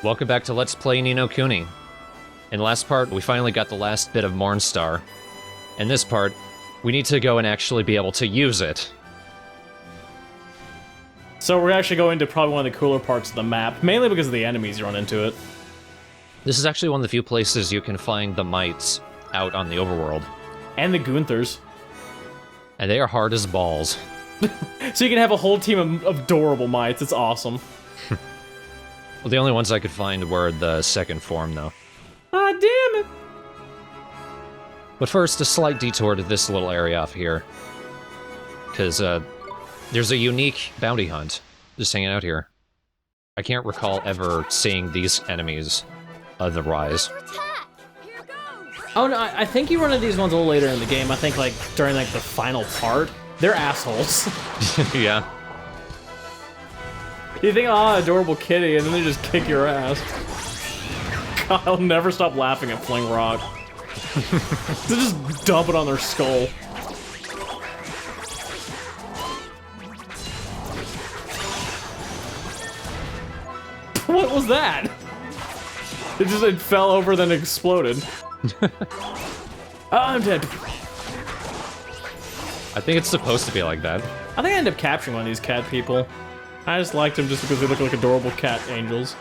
Welcome back to Let's Play Ni no Kuni. In the last part, we finally got the last bit of Mournstar. In this part, we need to go and actually be able to use it. So we're actually going to probably one of the cooler parts of the map, mainly because of the enemies you run into it. This is actually one of the few places you can find the mites out on the overworld. And the Gunthers. And they are hard as balls. So you can have a whole team of adorable mites, it's awesome. Well, the only ones I could find were the second form, though. Ah, damn it! But first, a slight detour to this little area off here. Because, there's a unique bounty hunt just hanging out here. I can't recall ever seeing these enemies otherwise. Oh no, I think you run into these ones a little later in the game. I think, like, during, like, the final part. They're assholes. Yeah. You think, oh, adorable kitty, and then they just kick your ass. God, I'll never stop laughing at Fling Rock. They just dump it on their skull. What was that? It fell over, then exploded. Oh, I'm dead. I think it's supposed to be like that. I think I ended up capturing one of these cat people. I just liked them just because they look like adorable cat angels.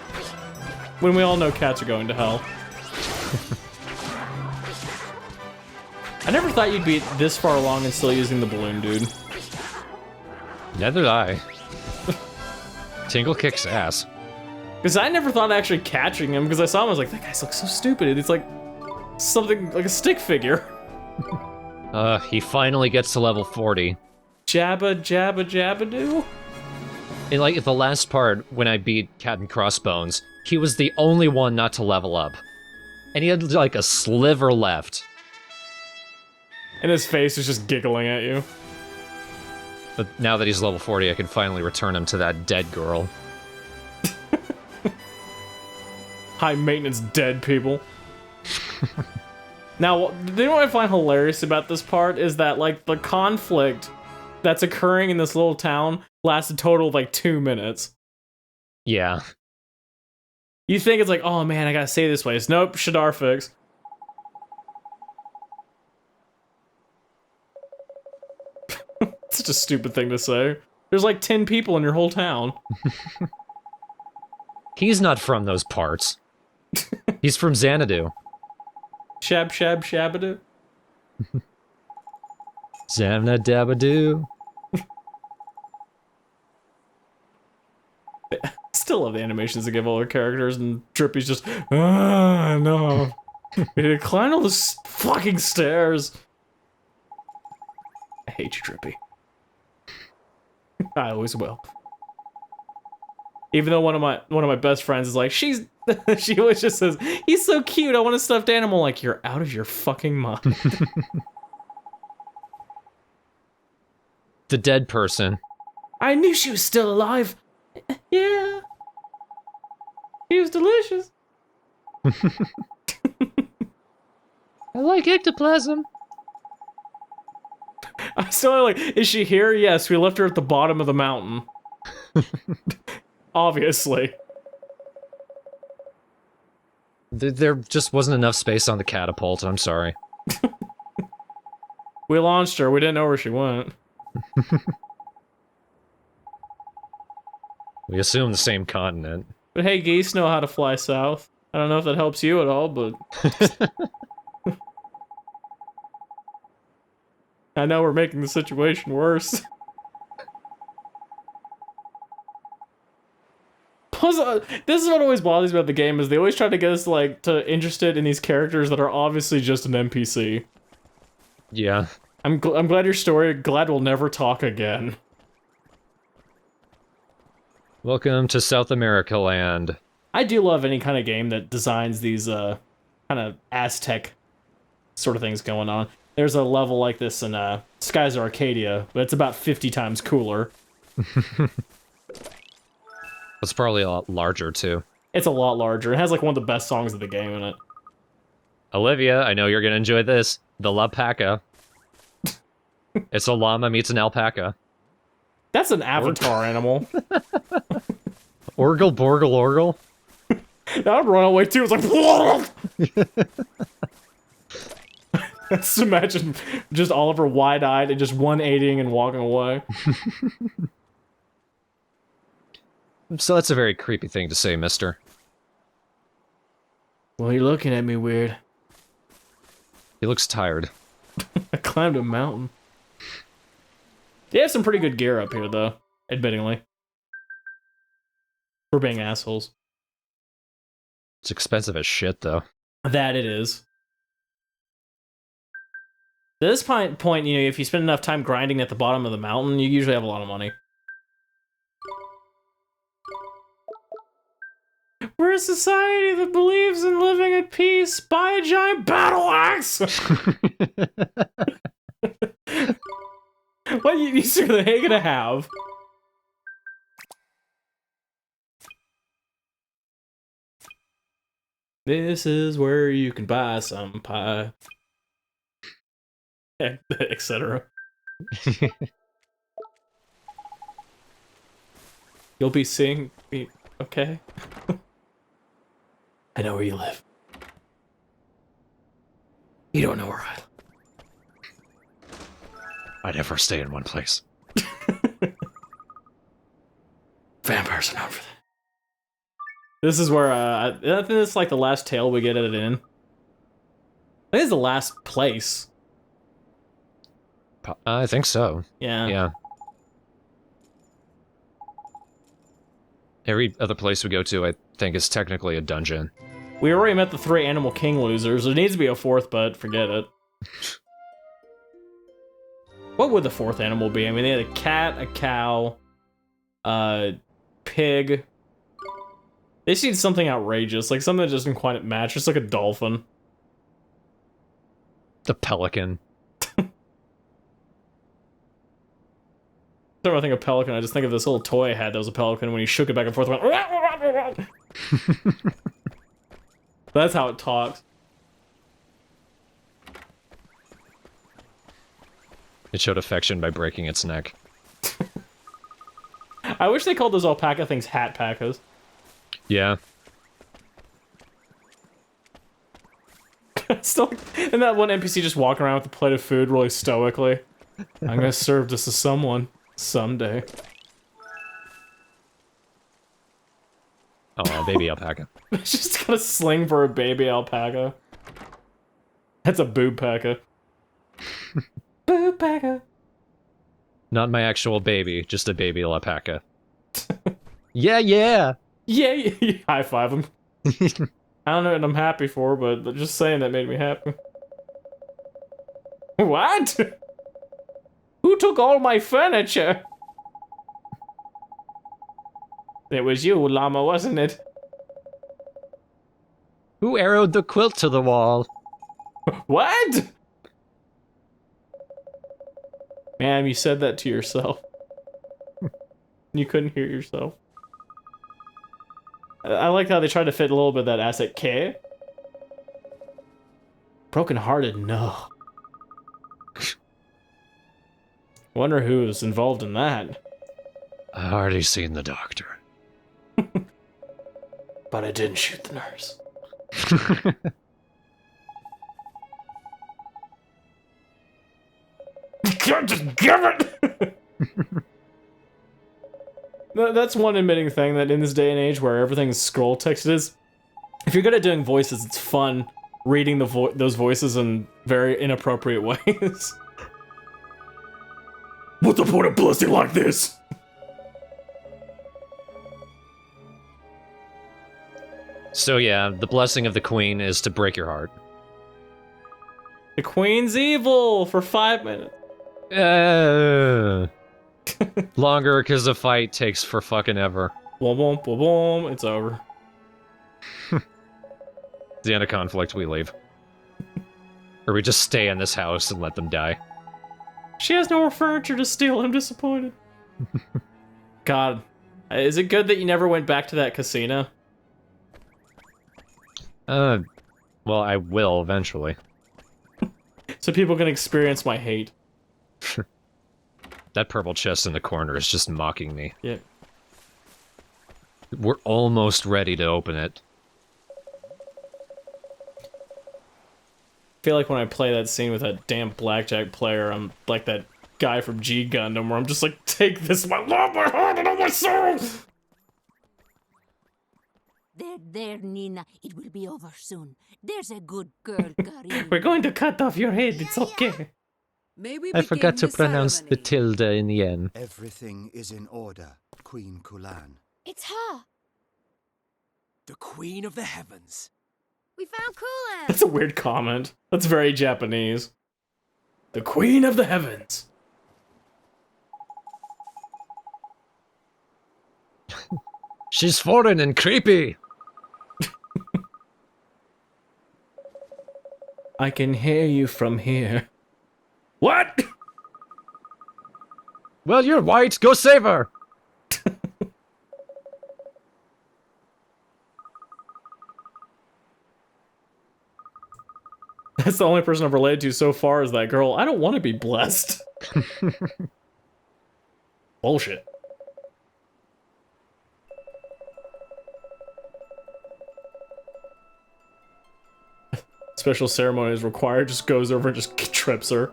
When we all know cats are going to hell. I never thought you'd be this far along and still using the balloon, dude. Neither did I. Tingle kicks ass. Because I never thought of actually catching him, because I saw him, I was like, that guy looks so stupid. It's like something like a stick figure. He finally gets to level 40. Jabba, jabba, jabba doo. In like the last part, when I beat Cat and Crossbones, he was the only one not to level up. And he had like a sliver left. And his face is just giggling at you. But now that he's level 40, I can finally return him to that dead girl. High maintenance dead people. Now, you know what I find hilarious about this part is that, like, the conflict that's occurring in this little town lasts a total of, like, 2 minutes. Yeah. You think it's like, oh man, I gotta say this place. Nope, Shadar fix. Such a stupid thing to say. There's like 10 people in your whole town. He's not from those parts. He's from Xanadu. Shab shab shabadoo. Xanadu. Still love the animations they give all their characters, and Drippy's just, ah, no. We need to climb all the fucking stairs. I hate you, Drippy. I always will. Even though one of my best friends is like, she always just says, he's so cute, I want a stuffed animal. Like, you're out of your fucking mind. The dead person. I knew she was still alive. Yeah. She was delicious. I like ectoplasm. I still like, is she here? Yes, we left her at the bottom of the mountain. Obviously. There just wasn't enough space on the catapult, I'm sorry. We launched her, we didn't know where she went. We assume the same continent. But hey, geese know how to fly south. I don't know if that helps you at all, but... I know we're making the situation worse. Plus, this is what always bothers me about the game, is they always try to get us, like, interested in these characters that are obviously just an NPC. Yeah. I'm glad your story, glad we'll never talk again. Welcome to South America land. I do love any kind of game that designs these, kind of Aztec sort of things going on. There's a level like this in, Skies of Arcadia, but it's about 50 times cooler. It's probably a lot larger, too. It's a lot larger. It has, like, one of the best songs of the game in it. Olivia, I know you're gonna enjoy this. The Lapaca. It's a llama meets an alpaca. That's an avatar animal. Orgle, Borgle, Orgle? I'd run away too. It's like, just imagine just Oliver wide-eyed and just 180ing and walking away. So that's a very creepy thing to say, mister. Well, you're looking at me weird. He looks tired. I climbed a mountain. They have some pretty good gear up here, though, admittingly. For being assholes. It's expensive as shit, though. That it is. At this point, you know, if you spend enough time grinding at the bottom of the mountain, you usually have a lot of money. We're a society that believes in living at peace. Buy a giant battle axe! What use are they gonna have? This is where you can buy some pie. Etc. You'll be seeing me, okay? I know where you live. You don't know where I live. I never stay in one place. Vampires are known for that. This is where, I think it's like the last tale we get at an inn. I think it's the last place. I think so. Yeah. Yeah. Every other place we go to, I think, is technically a dungeon. We already met the 3 Animal King losers. There needs to be a 4th, but forget it. What would the 4th animal be? I mean, they had a cat, a cow, pig. They need something outrageous, like something that doesn't quite match, just like a dolphin. The pelican. Whenever I think of pelican, I just think of this little toy I had that was a pelican. When he shook it back and forth, it went. That's how it talks. It showed affection by breaking its neck. I wish they called those alpaca things hat packas. Yeah. Still, and that one NPC just walking around with a plate of food really stoically. I'm gonna serve this to someone someday. Oh, baby alpaca. Just got a sling for a baby alpaca. That's a boob paca. Boob paca. Not my actual baby, just a baby alpaca. Yeah, yeah! Yeah, high five him. I don't know what I'm happy for, but just saying that made me happy. What? Who took all my furniture? It was you, llama, wasn't it? Who arrowed the quilt to the wall? What? Ma'am, you said that to yourself. You couldn't hear yourself. I like how they tried to fit a little bit of that Aztec K. Broken-hearted, no. Wonder who was involved in that. I've already seen the doctor. But I didn't shoot the nurse. You can't just give it! That's one admitting thing, that in this day and age where everything's scroll texted is, if you're good at doing voices, it's fun reading those voices in very inappropriate ways. What's the point of blessing like this? So yeah, the blessing of the queen is to break your heart. The queen's evil for 5 minutes. Longer because the fight takes for fucking ever. Boom, boom, boom, boom, it's over. The end of conflict, we leave. Or we just stay in this house and let them die. She has no more furniture to steal, I'm disappointed. God, is it good that you never went back to that casino? Well, I will eventually. So people can experience my hate. That purple chest in the corner is just mocking me. Yeah. We're almost ready to open it. feel like when I play that scene with that damn blackjack player, I'm like that guy from G Gundam, where I'm just like, take this, my love, my heart, and all my soul! There, Nina. It will be over soon. There's a good girl, Karin. We're going to cut off your head, it's okay. May we I forgot to begin the pronounce the ceremony? tilde in the end. Everything is in order, Queen Kouan. It's her. The Queen of the Heavens. We found Kouan. That's a weird comment. That's very Japanese. The Queen of the Heavens. She's foreign and creepy! I can hear you from here. What? Well, you're white, go save her! That's the only person I've related to so far is that girl. I don't want to be blessed. Bullshit. Special ceremony is required, just goes over and just trips her.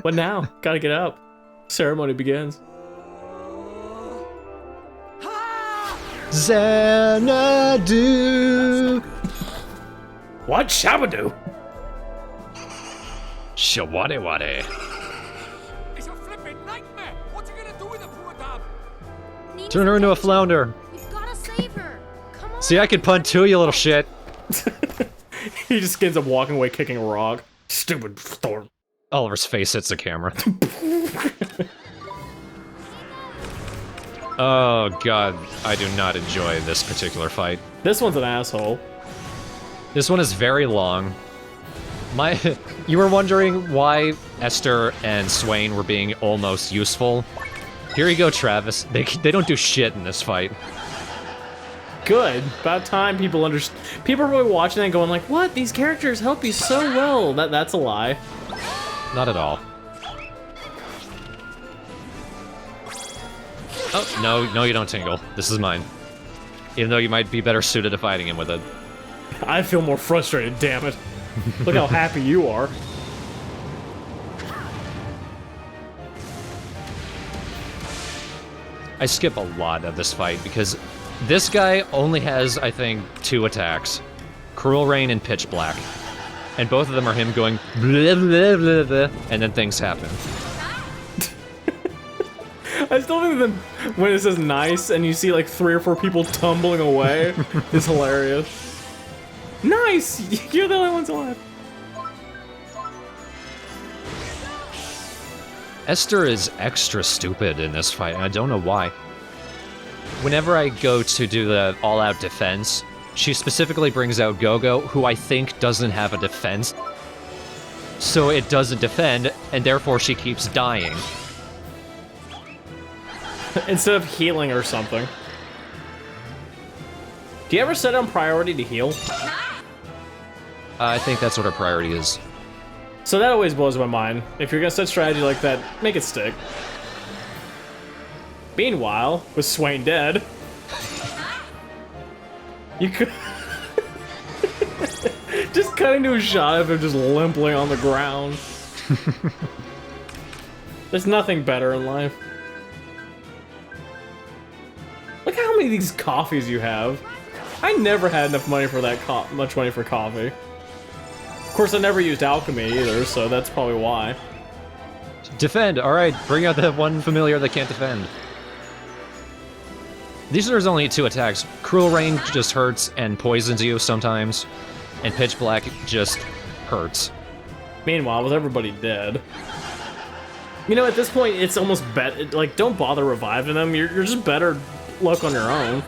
What now? Gotta get up. Ceremony begins. Xanadu! What? Shabadoo? Shawadewade. It's a flippin' nightmare. What's he gonna do with the poor dab? Nina's Turn her into a danger. flounder. We've gotta save her. Come on. See, I can punt too, you little shit. He just ends up walking away kicking a rock. Stupid storm. Oliver's face hits the camera. Oh god, I do not enjoy this particular fight. This one's an asshole. This one is very long. You were wondering why Esther and Swain were being almost useful? Here you go, Travis. They don't do shit in this fight. Good. About time people understand. People are really watching that and going like, what? These characters help you so well. That's a lie. Not at all. Oh, no, you don't tingle. This is mine. Even though you might be better suited to fighting him with it. I feel more frustrated, damn it. Look how happy you are. I skip a lot of this fight because this guy only has, I think, 2 attacks. Cruel Rain and Pitch Black. And both of them are him going blah, blah, blah, blah, and then things happen. I still think that when it says nice and you see like 3 or 4 people tumbling away is hilarious. Nice! You're the only ones alive. Esther is extra stupid in this fight, and I don't know why. Whenever I go to do the all-out defense, she specifically brings out Gogo, who I think doesn't have a defense. So it doesn't defend, and therefore she keeps dying. Instead of healing or something. Do you ever set on priority to heal? I think that's what her priority is. So that always blows my mind. If you're gonna set strategy like that, make it stick. Meanwhile, with Swain dead, you could just cutting to a shot of him just limply on the ground. There's nothing better in life. Look how many of these coffees you have. I never had enough money for that much money for coffee. Of course, I never used alchemy either, so that's probably why. Defend! Alright, bring out the one familiar that can't defend. These are only 2 attacks. Cruel Rain just hurts and poisons you sometimes, and Pitch Black just hurts. Meanwhile, with everybody dead. You know, at this point, it's almost like, don't bother reviving them. You're just better luck on your own.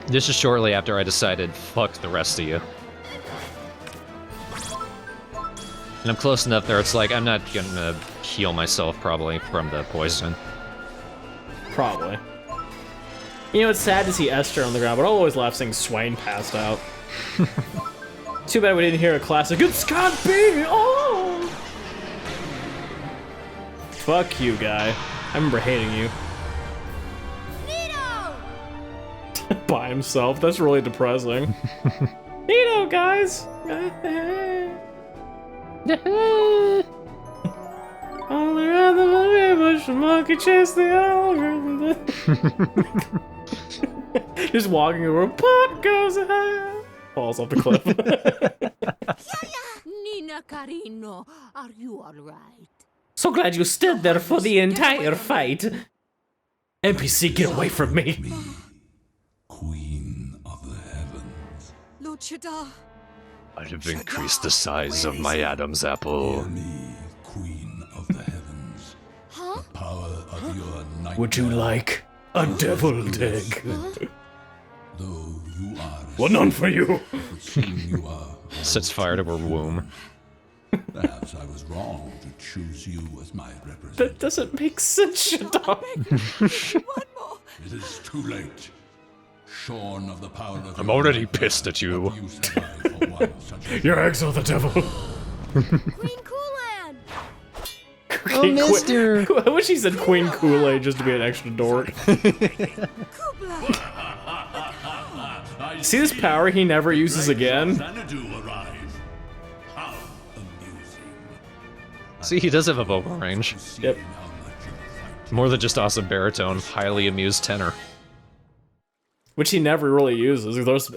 This is shortly after I decided, fuck the rest of you. And I'm close enough there, it's like, I'm not gonna heal myself, probably, from the poison. Probably. You know, it's sad to see Esther on the ground, but I'll always laugh seeing Swain passed out. Too bad we didn't hear a classic, "It's can't be!" Oh! Fuck you, guy. I remember hating you. Nino! By himself, that's really depressing. Nino, guys! All around the monkey bush, the monkey chased the owl. Just walking over, pop goes a falls off the cliff. Nina Carino, are you all right? So glad you stood there for the entire fight. NPC, get away from me. Queen of the heavens. Luchador. I have increased the size of my Adam's apple. Hear me, Queen of the heavens. Huh? The power of your night. Would you like a deviled egg? Though you are. Well, none for you. Soon you are. Sets fire to her womb. Perhaps I was wrong to choose you as my representative. That doesn't make sense, Shadar. One more. It is too late. Shorn of the power of I'm your already night, pissed at you. but you survive for one such a Your eggs are the devil. Queen Kouan. Oh, mister! I wish he said Queen Kool-Aid just to be an extra dork. Kubla. See this power he never uses again? Xanadu arrive. How amusing. See, he does have a vocal range. Yep. How much you fight. More than just awesome baritone, highly amused tenor. Which he never really uses. Those.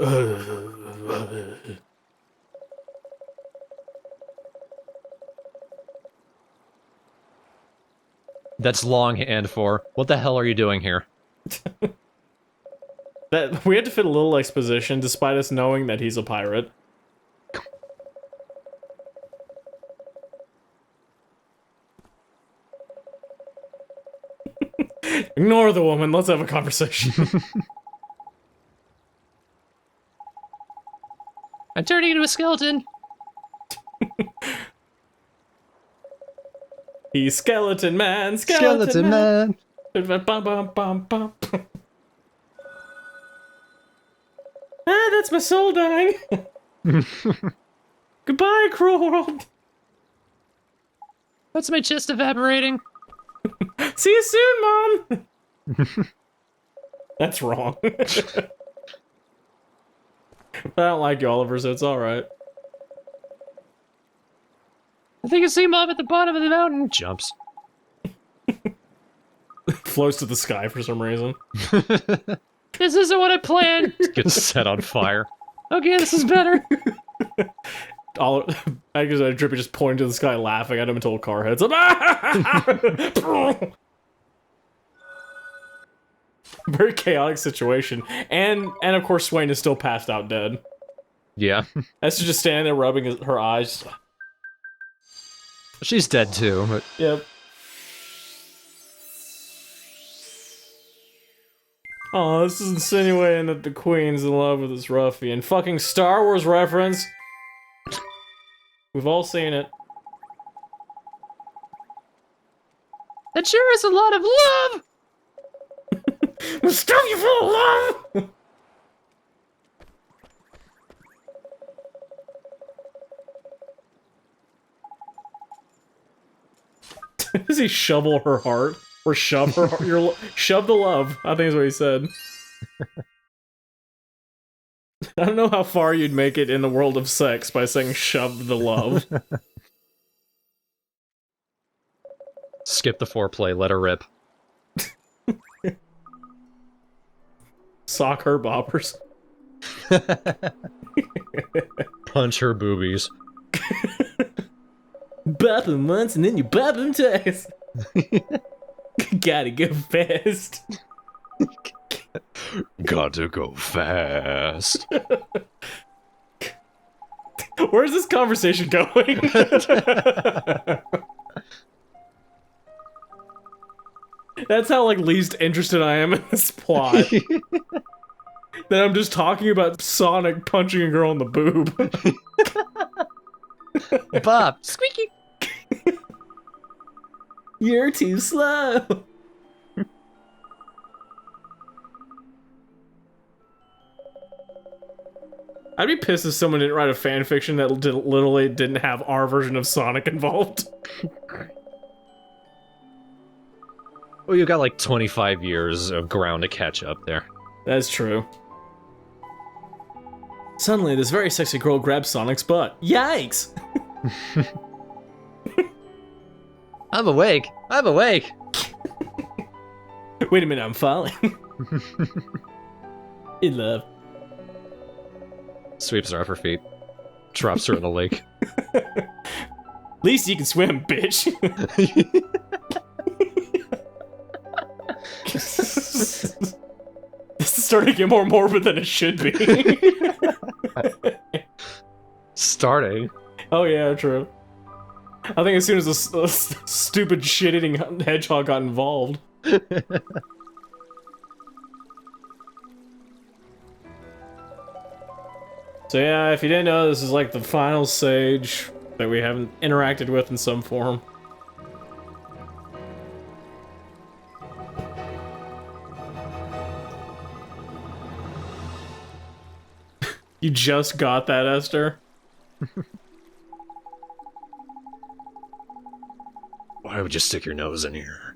That's longhand for, what the hell are you doing here? That we had to fit a little exposition, despite us knowing that he's a pirate. Ignore the woman. Let's have a conversation. I'm turning into a skeleton! He's skeleton man. Skeleton man. Bum, bum, bum, bum. Ah, that's my soul dying. Goodbye, cruel world. That's my chest evaporating. See you soon, Mom. That's wrong. I don't like you, Oliver, so it's alright. I think I see Mom at the bottom of the mountain. Jumps. Floats to the sky for some reason. This isn't what I planned! Gets set on fire. Okay, this is better. I guess Drippy just pointing to the sky laughing at him until a car hits him. Very chaotic situation. And of course Swain is still passed out dead. Yeah. Esther's just standing there rubbing her eyes. She's dead too, but... Yep. Oh, this is insinuating that the Queen's in love with this ruffian. Fucking Star Wars reference. We've all seen it. That sure is a lot of love! We'll stuff you full of love! Does he shovel her heart? Or shove her heart? Shove the love, I think is what he said. I don't know how far you'd make it in the world of sex by saying shove the love. Skip the foreplay, let her rip. Sock her boppers. Punch her boobies. Bop him once and then you bop him twice. Gotta go fast. Gotta go fast. Where's this conversation going? That's how, like, least interested I am in this plot. That I'm just talking about Sonic punching a girl in the boob. Bob, squeaky. You're too slow. I'd be pissed if someone didn't write a fanfiction that literally didn't have our version of Sonic involved. Well, you've got like 25 years of ground to catch up there. That's true. Suddenly, this very sexy girl grabs Sonic's butt. Yikes! I'm awake! I'm awake! Wait a minute, I'm falling. In love. Sweeps her off her feet. Drops her in the lake. At least you can swim, bitch. This is starting to get more morbid than it should be. Starting. Oh yeah, true. I think as soon as a stupid shit-eating hedgehog got involved. So yeah, if you didn't know, this is like the final sage that we haven't interacted with in some form. You just got that, Esther? Why would you stick your nose in here?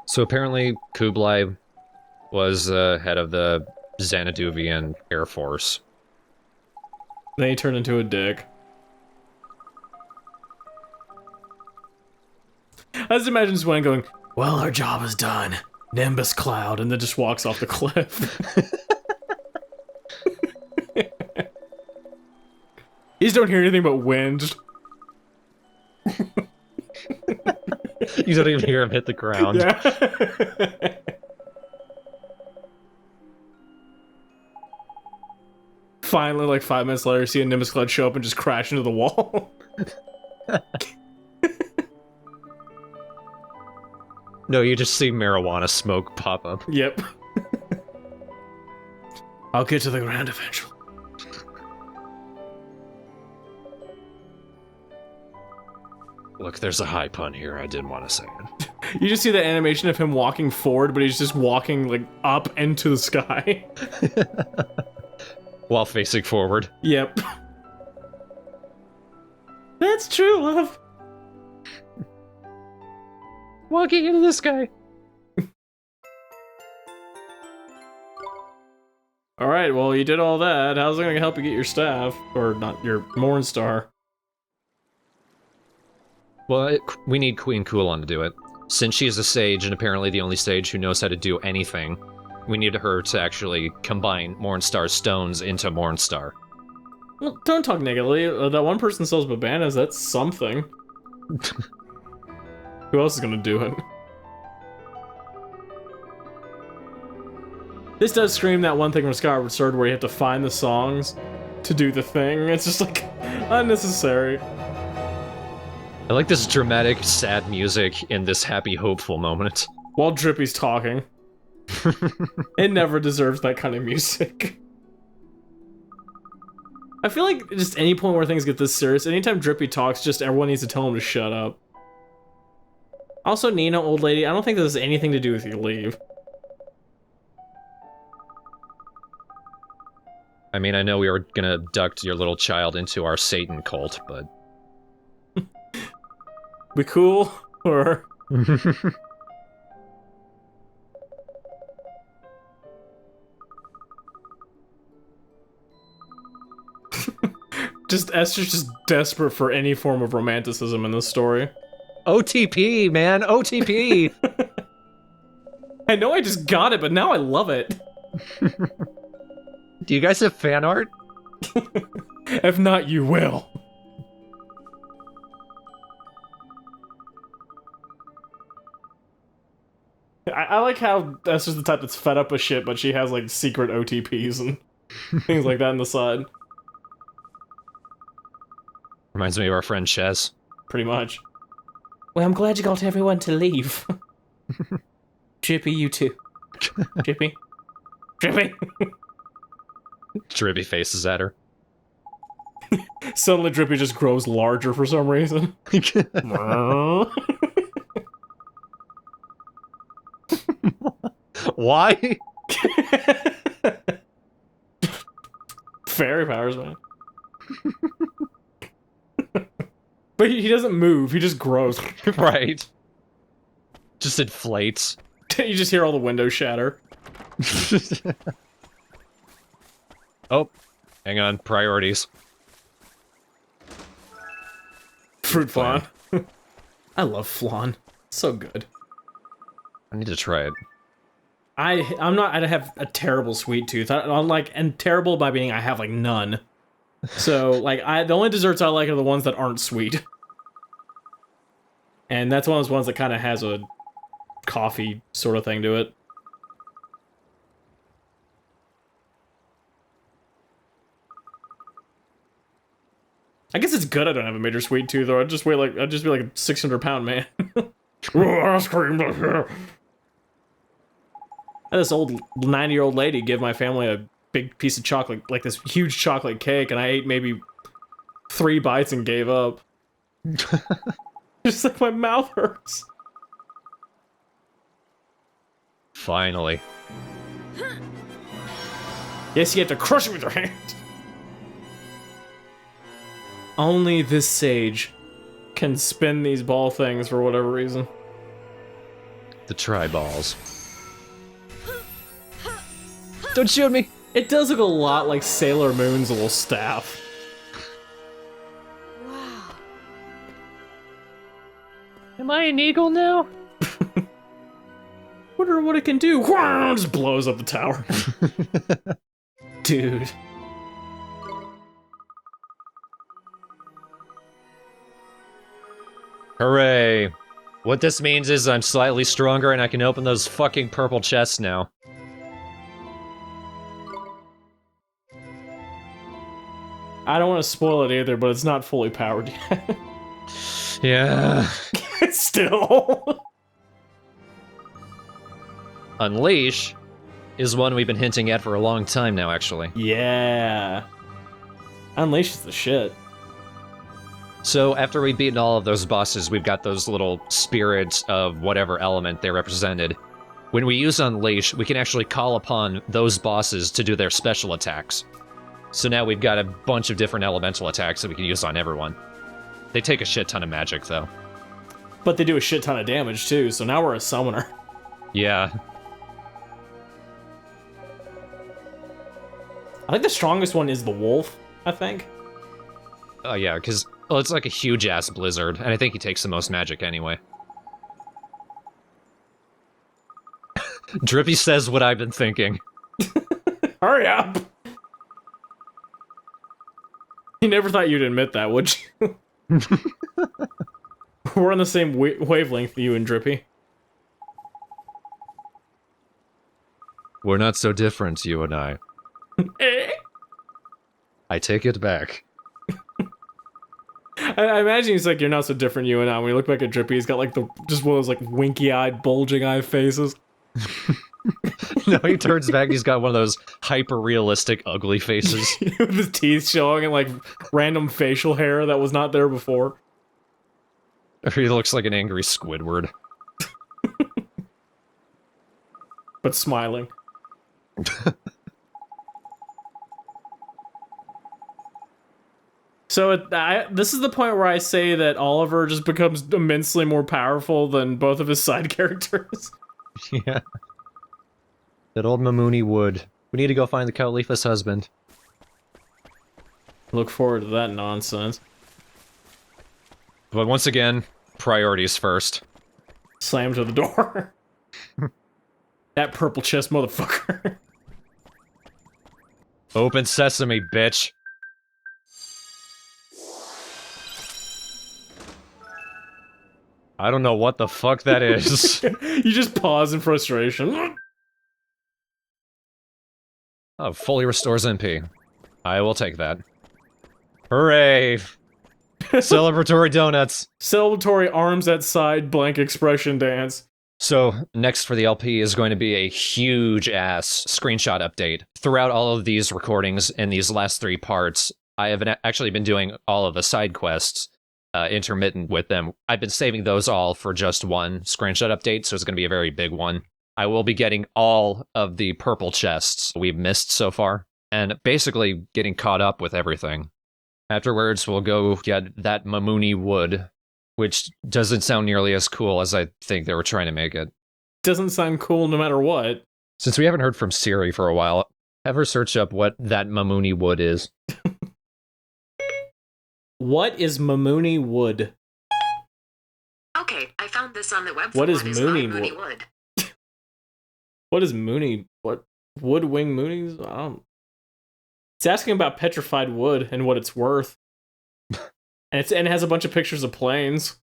So apparently Kublai was head of the Xanaduvian Air Force. Then he turned into a dick. I just imagine Swen going, well, our job is done. Nimbus cloud, and then just walks off the cliff. You just don't hear anything but wind. Just... You don't even hear him hit the ground. Yeah. Finally, like 5 minutes later, you see a Nimbus cloud show up and just crash into the wall. No, you just see marijuana smoke pop up. Yep. I'll get to the ground eventually. Look, there's a high pun here. I didn't want to say it. You just see the animation of him walking forward, but he's just walking, like, up into the sky. While facing forward. Yep. That's true love. Walking into the sky. Alright, well, you did all that. How's it gonna help you get your staff? Or not, your Mournstar? Well, we need Queen Kouan to do it. Since she's a sage, and apparently the only sage who knows how to do anything, we need her to actually combine Mournstar's stones into Mournstar. Well, don't talk negatively. That one person sells babanas, that's something. Who else is gonna do it? This does scream that one thing from Skyward Sword where you have to find the songs to do the thing. It's just like, unnecessary. I like this dramatic, sad music in this happy, hopeful moment. While Drippy's talking. It never deserves that kind of music. I feel like just any point where things get this serious, anytime Drippy talks, just everyone needs to tell him to shut up. Also, Nina, old lady, I don't think this has anything to do with your leave. I mean, I know we were gonna abduct your little child into our Satan cult, but... We cool? Or... Esther's just desperate for any form of romanticism in this story. OTP, man! OTP! I know I just got it, but now I love it. Do you guys have fan art? If not, you will. I like how Esther's the type that's fed up with shit, but she has, like, secret OTPs and things like that on the side. Reminds me of our friend Ches. Pretty much. Well, I'm glad you got everyone to leave. Drippy, you too. Drippy. Drippy! Drippy faces at her. Suddenly Drippy just grows larger for some reason. Why? Fairy powers, man. But he doesn't move, he just grows. Right. Just inflates. You just hear all the windows shatter. Oh, hang on. Priorities. Fruit flan. I love flan. So good. I need to try it. I have a terrible sweet tooth. And terrible by being I have like none. So like the only desserts I like are the ones that aren't sweet. And that's one of those ones that kind of has a coffee sort of thing to it. I guess it's good I don't have a major sweet tooth, or I'd just be like a 600-pound man. Ice cream. I had this old 90-year-old lady give my family a big piece of chocolate, like this huge chocolate cake, and I ate maybe 3 bites and gave up. Just like my mouth hurts. Finally. Yes, you have to crush it with your hand. Only this sage can spin these ball things for whatever reason. The tri-balls. Don't shoot me! It does look a lot like Sailor Moon's little staff. Wow. Am I an eagle now? Wonder what it can do. Just blows up the tower. Dude. Hooray. What this means is I'm slightly stronger and I can open those fucking purple chests now. I don't want to spoil it either, but it's not fully powered yet. Yeah. Still. Unleash is one we've been hinting at for a long time now, actually. Yeah. Unleash is the shit. So after we've beaten all of those bosses, we've got those little spirits of whatever element they represented. When we use Unleash, we can actually call upon those bosses to do their special attacks. So now we've got a bunch of different elemental attacks that we can use on everyone. They take a shit ton of magic, though. But they do a shit ton of damage, too, so now we're a summoner. Yeah. I think the strongest one is the wolf, I think. Oh, yeah, because it's like a huge-ass blizzard, and I think he takes the most magic anyway. Drippy says what I've been thinking. Hurry up! You never thought you'd admit that, would you? We're on the same wavelength, you and Drippy. We're not so different, you and I. I take it back. I imagine he's like, you're not so different, you and I. When you look back at Drippy, he's got like just one of those like winky-eyed, bulging-eyed faces. No, he turns back, he's got one of those hyper-realistic, ugly faces. With his teeth showing and like random facial hair that was not there before. Or he looks like an angry Squidward. But smiling. So this is the point where I say that Oliver just becomes immensely more powerful than both of his side characters. Yeah. That old Mamooni wood. We need to go find the Khalifa's husband. Look forward to that nonsense. But once again, priorities first. Slam to the door. That purple chest motherfucker. Open sesame, bitch. I don't know what the fuck that is. You just pause in frustration. Oh, fully restores MP. I will take that. Hooray! Celebratory donuts. Celebratory arms at side blank expression dance. So, next for the LP is going to be a huge-ass screenshot update. Throughout all of these recordings in these last 3 parts, I have actually been doing all of the side quests, intermittent with them. I've been saving those all for just one screenshot update, so it's going to be a very big one. I will be getting all of the purple chests we've missed so far, and basically getting caught up with everything. Afterwards, we'll go get that Mamooni wood, which doesn't sound nearly as cool as I think they were trying to make it. Doesn't sound cool no matter what. Since we haven't heard from Siri for a while, Ever search up what that Mamuni wood is? What is Mamuni wood? Okay, I found this on the web. What is Mooney Mooney wood? wood? What is Mooney? What wood wing Moonies? I don't. It's asking about petrified wood and what it's worth, and it has a bunch of pictures of planes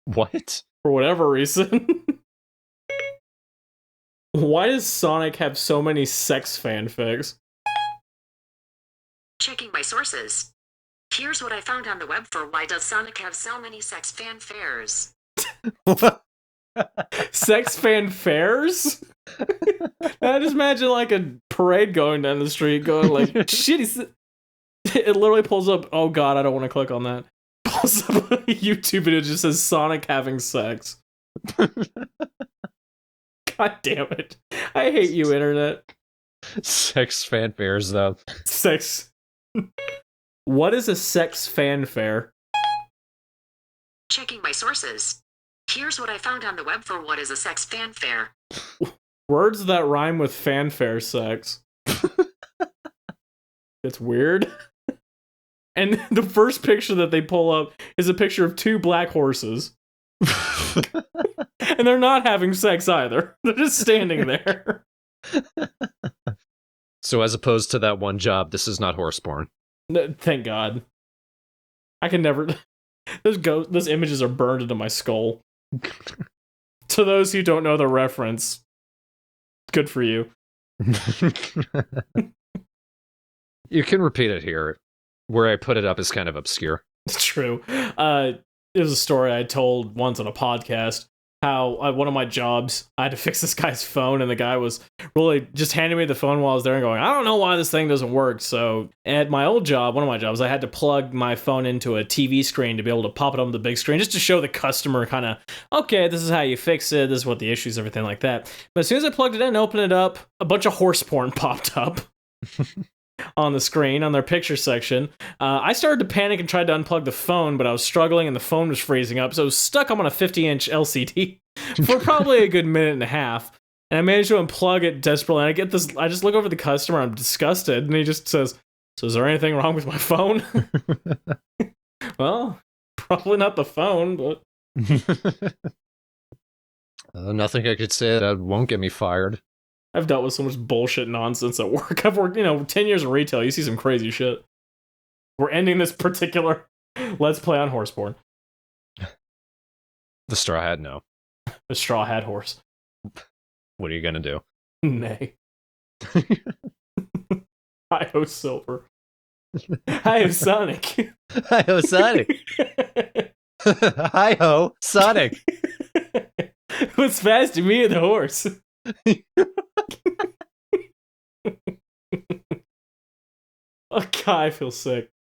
What? for whatever reason. Why does Sonic have so many sex fanfics? Checking my sources. Here's what I found on the web for why does Sonic have so many sex fanfares? Sex fanfares? I just imagine like a parade going down the street, going like, shit. It literally pulls up. Oh god, I don't want to click on that. Pulls up a YouTube video, just says Sonic having sex. God damn it! I hate you, internet. Sex fanfares, though. Sex. What is a sex fanfare? Checking my sources. Here's what I found on the web for what is a sex fanfare. Words that rhyme with fanfare sex. It's weird. And the first picture that they pull up is a picture of two black horses. And they're not having sex either. They're just standing there. So as opposed to that one job, this is not horse porn. Thank God. I can never... Those images are burned into my skull. To those who don't know the reference, good for you. You can repeat it here. Where I put it up is kind of obscure. It's true. It was a story I told once on a podcast. How one of my jobs, I had to fix this guy's phone, and the guy was really just handing me the phone while I was there and going, I don't know why this thing doesn't work. So at my old job, one of my jobs, I had to plug my phone into a TV screen to be able to pop it on the big screen, just to show the customer kind of, okay, this is how you fix it, this is what the issue is, everything like that. But as soon as I plugged it in and opened it up, a bunch of horse porn popped up. On the screen, on their picture section. I started to panic and tried to unplug the phone, but I was struggling and the phone was freezing up, so I was stuck on a 50-inch LCD for probably a good minute and a half. And I managed to unplug it desperately, and I just look over at the customer, I'm disgusted, and he just says, so is there anything wrong with my phone? Well, probably not the phone, but... Nothing I could say that won't get me fired. I've dealt with so much bullshit nonsense at work. I've worked, 10 years in retail. You see some crazy shit. We're ending this particular Let's Play on horse porn. The Straw Hat, no. The Straw Hat Horse. What are you gonna do? Nay. Hi-ho Silver. Hi-ho Sonic. Hi-ho Sonic. Hi-ho Sonic. What's fast to me or the horse? Oh god, I feel sick.